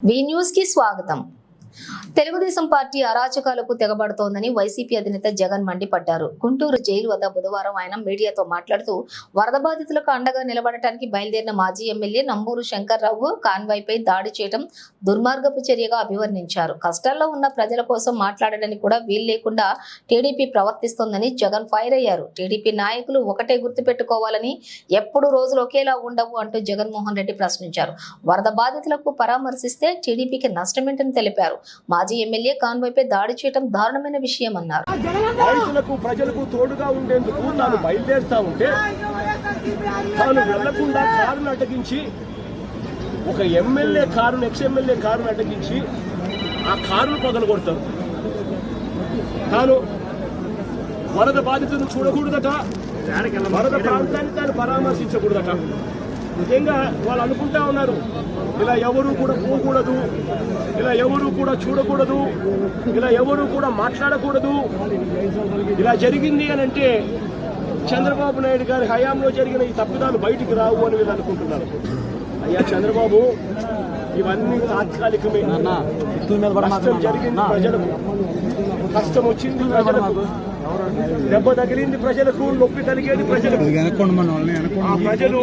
వి news కి స్వాగతం. Telugu Desam party అరాచకాలకు తెగబడుతోందని వైసీపీ అధినేత జగన్ మండిపడ్డారు. గుంటూరు జైలు వద్ద బుధవారం ఆయన మీడియాతో మాట్లాడుతూ వరద బాధితులకు అండగా నిలబడటానికి బయలుదేరిన మాజీ ఎమ్మెల్యే నంబూరు శంకర్రావు కాన్వాయ్పై దాడి చేయడం దుర్మార్గపు చర్యగా అభివర్ణించారు. కష్టాల్లో ఉన్న ప్రజల కోసం మాట్లాడడానికి కూడా వీలు లేకుండా టీడీపీ ప్రవర్తిస్తోందని జగన్ ఫైర్ అయ్యారు. టీడీపీ నాయకులు ఒకటే గుర్తుపెట్టుకోవాలని, ఎప్పుడు రోజులు ఒకేలా ఉండవు అంటూ జగన్మోహన్ రెడ్డి ప్రశ్నించారు. వరద బాధితులకు పరామర్శిస్తే టీడీపీకి నష్టమేంటని తెలిపారు. మాజీ ఎమ్మెల్యే కాన్వాయ్పై దాడి చేయడం దారుణమైన విషయం అన్నారు. రైతులకు ప్రజలకు తోడుగా ఉండేందుకు తాను బయలుదేరుతా ఉంటే తాను వెళ్లకుండా కారును అడ్డగించి, ఒక ఎమ్మెల్యే కారును, ఎక్స్-ఎమ్మెల్యే కారును అడ్డగించి ఆ కారును పగలగొడతారు. తాను వరద బాధితులను చూడకూడదట, వరద ప్రాంతాన్ని తాను పరామర్శించకూడదట. ముఖ్యంగా వాళ్ళు అనుకుంటా ఉన్నారు, ఇలా ఎవరు కూడా పోకూడదు, ఇలా ఎవరు కూడా చూడకూడదు, ఇలా ఎవరు కూడా మాట్లాడకూడదు. ఇలా జరిగింది అని అంటే చంద్రబాబు నాయుడు గారి హయాంలో జరిగిన ఈ తప్పిదాలు బయటికి రావు అని వీళ్ళు అనుకుంటున్నారు. అయ్యా చంద్రబాబు, ఇవన్నీ తాత్కాలికమే. కష్టం జరిగింది ప్రజలకు, కష్టం వచ్చింది ప్రజలకు, దెబ్బ తగిలింది ప్రజలకు, నొప్పి కలిగేది ప్రజలకు. ఆ ప్రజలు